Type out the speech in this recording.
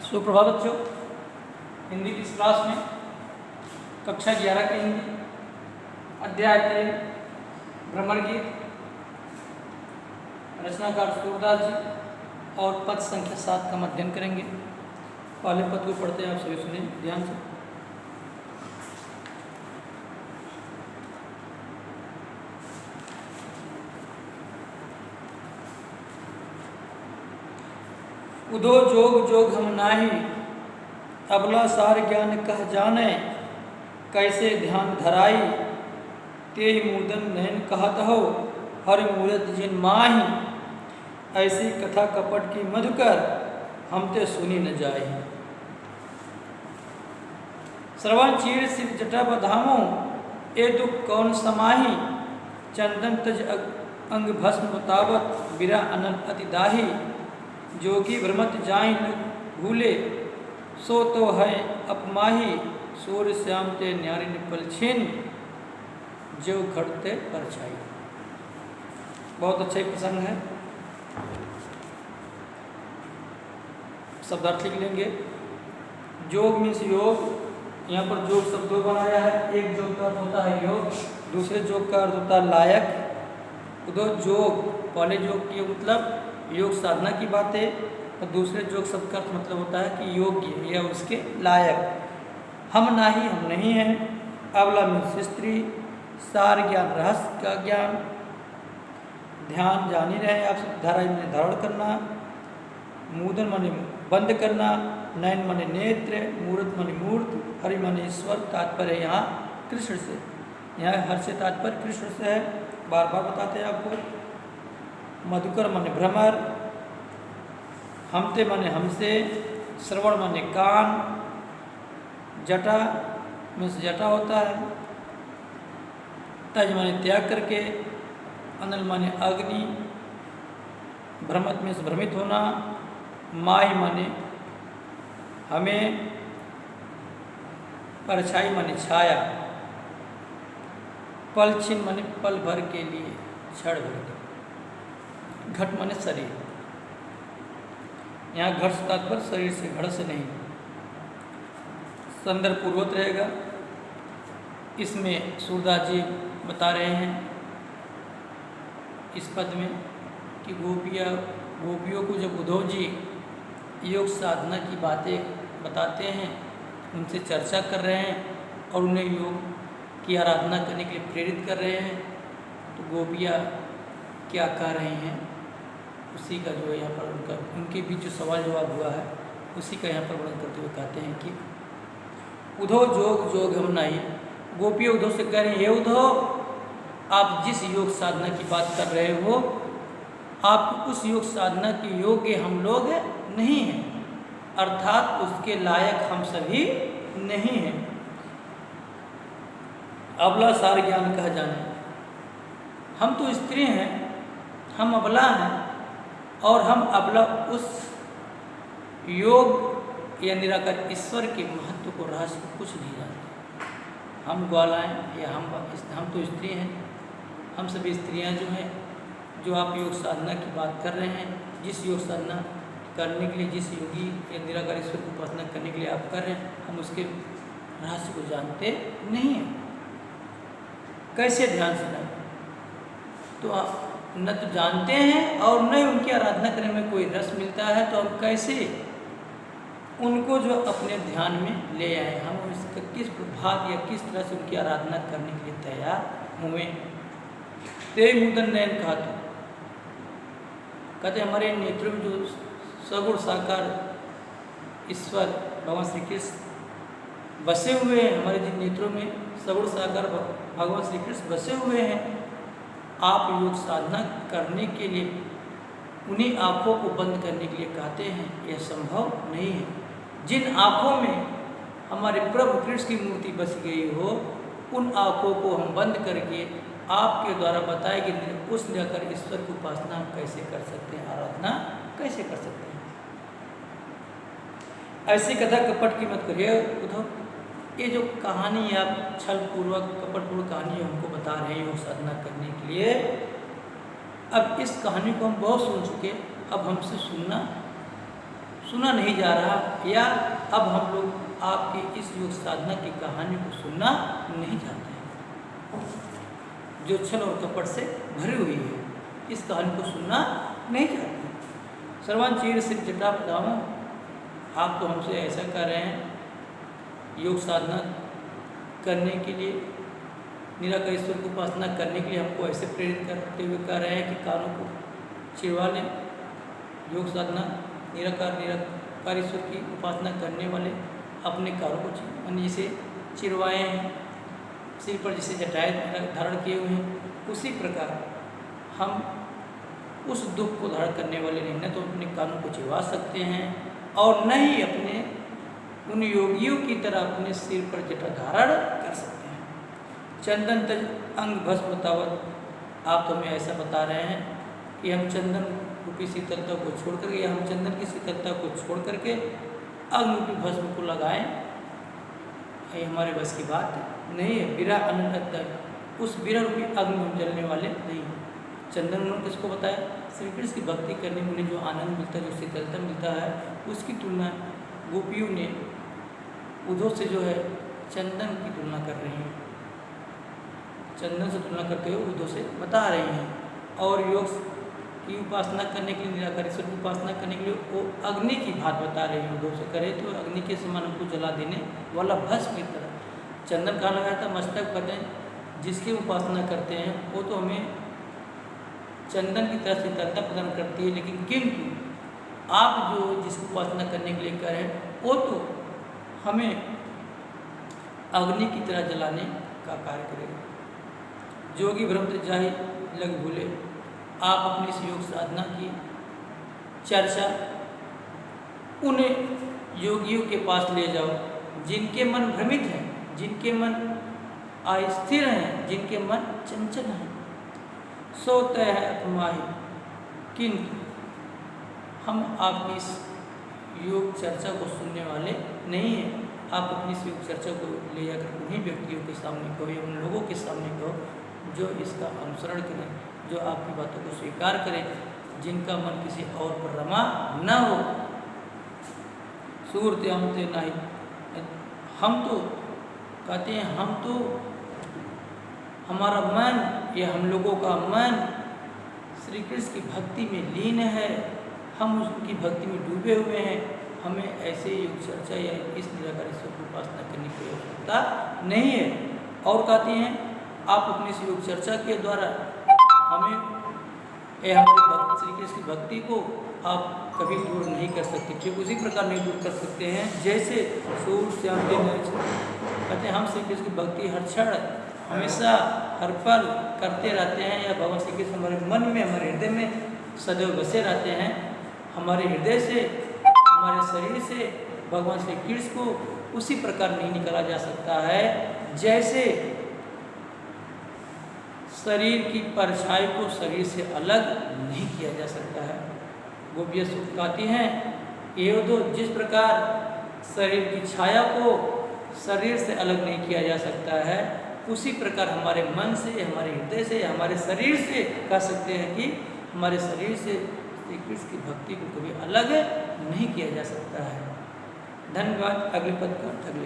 सुप्रभात बच्चों। हिंदी की इस क्लास में कक्षा 11 की हिंदी अध्याय 3 भ्रमर गीत, रचनाकार सूरदास जी और पद संख्या 7 का अध्ययन करेंगे। पहले पद को पढ़ते हैं, आप सभी सुने ध्यान से। उदो जोग जोग हम नाही, अबला सार ज्ञान कह जाने, कैसे ध्यान धराई, ते मूदन नयन कहत हो, हर मूरत जिन माही, ऐसी कथा कपट की मधुकर, हम ते सुनी न जाई। श्रवण चीर सिर जटा बधामो, ए दुख कौन समाही, चंदन तज अंग भस्म बतावत, बिरा अनल अति दाही, जोगी भ्रमत जाई भूले, सो तो है अपमाही, सूर्य श्याम ते न्यारी निपल छिन, जो घटते परछाई। बहुत अच्छा प्रसंग है। शब्दार्थ लिख लेंगे। जोग मीन्स योग। यहाँ पर जोग शब्द दो बनाया है। एक जोग का अर्थ होता है योग, दूसरे जोग का अर्थ होता है लायक। दो जोग, पहले जोग की मतलब योग साधना की बात है और दूसरे जोग शब्द का अर्थ मतलब होता है कि योग्य या उसके लायक। हम नाही, हम नहीं हैं। अबला मीन्स स्त्री। सार ज्ञान, रहस्य का ज्ञान। ध्यान जान ही रहे आप सब। धारा में धारण करना। मूदन माने बंद करना। नयन माने नेत्र। मूर्त माने मूर्त। हरि माने ईश्वर। तात्पर्य यहाँ कृष्ण से। यहाँ हर से तात्पर्य कृष्ण से है, बार बार बताते हैं आपको। मधुकर माने भ्रमर। हमते माने हमसे। श्रवण माने कान। जटा मीन्स जटा होता है। तज माने त्याग करके। अनल माने अग्नि। भ्रमत मीन्स भ्रमित होना। माही माने हमें। परछाई माने छाया। पल छिन माने पल भर के लिए, क्षण भर के। घट माने शरीर। यहाँ घट से तात्पर्य शरीर से, घट से नहीं। संदर्भ पूर्वक रहेगा। इसमें सूरदास जी बता रहे हैं इस पद में कि गोपियों को जब उद्धव जी योग साधना की बातें बताते हैं, उनसे चर्चा कर रहे हैं और उन्हें योग की आराधना करने के लिए प्रेरित कर रहे हैं, तो गोपियाँ क्या कह रही हैं उसी का जो है यहाँ पर उनके बीच जो सवाल जवाब हुआ है उसी का यहाँ पर वर्णन करते हुए कहते हैं कि उद्धव जोग जोग हम नहीं। गोपियाँ उद्धव से कह रही हैं, हे उद्धव, आप जिस योग साधना की बात कर रहे हो, आप उस योग साधना के योग्य हम लोग नहीं हैं, अर्थात उसके लायक हम सभी नहीं हैं। अबला सार ज्ञान कह जाने, हम तो स्त्री हैं, हम अबला हैं और हम अबला उस योग या निराकार ईश्वर के महत्व को, रहस्य को कुछ नहीं जानते। हम ग्वालाएँ या हम तो स्त्री हैं। हम सभी स्त्रियां जो हैं, जो आप योग साधना की बात कर रहे हैं, जिस योग साधना करने के लिए, जिस योगी या निराकार ईश्वर की उपासना करने के लिए आप कर रहे हैं, हम उसके रहस्य को जानते नहीं हैं। कैसे ध्यान से जाए? तो आप न तो जानते हैं और न ही उनकी आराधना करने में कोई रस मिलता है, तो हम कैसे उनको जो अपने ध्यान में ले आए, हम इसका किस प्रभाव या किस तरह से उनकी आराधना करने के लिए तैयार हुए। ते मूदन नयन कहते हमारे नेत्रों में जो सगुण साकार ईश्वर भगवान श्री कृष्ण बसे हुए हैं, हमारे जिन नेत्रों में सगुण साकार भगवान श्री कृष्ण बसे हुए हैं, आप योग साधना करने के लिए उन्हीं आँखों को बंद करने के लिए कहते हैं, यह संभव नहीं है। जिन आँखों में हमारे प्रभु कृष्ण की मूर्ति बस गई हो, उन आँखों को हम बंद करके आपके द्वारा बताए गए उस निराकार ईश्वर की उपासना हम कैसे कर सकते हैं, आराधना कैसे कर सकते हैं। ऐसी कथा कपट की मत करिए उद्धव। ये जो कहानी आप छल पूर्वक कपटपूर्वक कहानी हमको बता रहे हैं योग साधना करने के लिए, अब इस कहानी को हम बहुत सुन चुके, अब हमसे सुनना सुना नहीं जा रहा, या अब हम लोग आपकी इस योग साधना की कहानी को सुनना नहीं चाहते हैं, जो छल और कपट से भरी हुई है, इस कहानी को सुनना नहीं चाहते। सर्वान चीर सिर जटा पदामो, आप तो हमसे ऐसा कर रहे हैं, योग साधना करने के लिए, निराकार ईश्वर की उपासना करने के लिए हमको ऐसे प्रेरित करते हुए कह रहे हैं कि कानों को चिरवा लें। योग साधना निराकार ईश्वर की उपासना करने वाले अपने कानों को जिसे चिरवाए हैं, सिर पर जिसे जटाएं धारण किए हुए हैं, उसी प्रकार हम उस दुख को धारण करने वाले नहीं, न तो अपने कानों को चिरवा सकते हैं और न ही अपने उन योगियों की तरह अपने सिर पर जटा धारण कर सकते हैं। चंदन तज अंग भस्म तावत, आप तो हमें ऐसा बता रहे हैं कि हम चंदन रूपी शीतलता को छोड़ करके, या हम चंदन की शीतलता को छोड़ करके अग्नि रूपी भस्म को लगाएं, ये हमारे बस की बात नहीं है। बिरा अनंत, उस बिरा रूपी अग्नि में जलने वाले नहीं हैं। चंदन उन्होंने किसको बताया? श्री कृष्ण की भक्ति करने में उन्हें जो आनंद मिलता है, जो शीतलता मिलता है, उसकी तुलना गोपियों ने उद्धव से जो है चंदन की तुलना कर रही हैं, चंदन से तुलना करते हुए उद्धव से बता रही हैं। और योग की उपासना करने के लिए, निराकार ईश्वर की उपासना करने के लिए वो अग्नि की बात बता रहे हैं। उद्धव से करे तो अग्नि के समान हमको जला देने वाला भस्म की तरह चंदन कहाँ लगाया था? मस्तक पर। जिसकी उपासना करते हैं वो तो हमें चंदन की तरह शीतलता प्रदान करती है, लेकिन किंतु आप जो जिसकी उपासना करने के लिए करें वो तो हमें अग्नि की तरह जलाने का कार्य करेगा। जोगी भ्रम जाहि लग भूले, आप अपनी इस योग साधना की चर्चा उन योगियों के पास ले जाओ जिनके मन भ्रमित हैं, जिनके मन अस्थिर हैं, जिनके मन चंचल हैं। सो तय है अपमाही, किंतु हम आपकी इस योग चर्चा को सुनने वाले नहीं हैं। आप अपनी इस योग चर्चा को ले जाकर उन्हीं व्यक्तियों के सामने कहो, या उन लोगों के सामने कहो जो इसका अनुसरण करें, जो आपकी बातों को स्वीकार करें, जिनका मन किसी और पर रमा न हो। सूरत हमते नहीं, हम तो कहते हैं, हम तो हमारा मन या हम लोगों का मन श्री कृष्ण की भक्ति में लीन है, हम उसकी भक्ति में डूबे हुए हैं। हमें ऐसे योग चर्चा या इस निराकार ईश्वर की उपासना करने की आवश्यकता नहीं है। और कहते हैं आप अपनी इस योग चर्चा के द्वारा हमें हमारी श्री कृष्ण की भक्ति को आप कभी दूर नहीं कर सकते। ठीक उसी प्रकार नहीं दूर कर सकते हैं जैसे सूर्य श्याम दिन कहते हैं हम श्री कृष्ण की भक्ति हर क्षण हमेशा हर पल करते रहते हैं, या भगवान श्री कृष्ण हमारे मन में, हमारे हृदय में सदैव बसे रहते हैं। हमारे हृदय से, हमारे शरीर से भगवान श्री कृष्ण को उसी प्रकार नहीं निकाला जा सकता है जैसे शरीर की परछाई को शरीर से अलग नहीं किया जा सकता है। गोपियाँ कहती हैं ये तो जिस प्रकार शरीर की छाया को शरीर से अलग नहीं किया जा सकता है, उसी प्रकार हमारे मन से, हमारे हृदय से, हमारे शरीर से कह सकते हैं कि हमारे शरीर से श्री कृष्ण की भक्ति को कभी अलग नहीं किया जा सकता है। धन्यवाद। अगले पद का अगले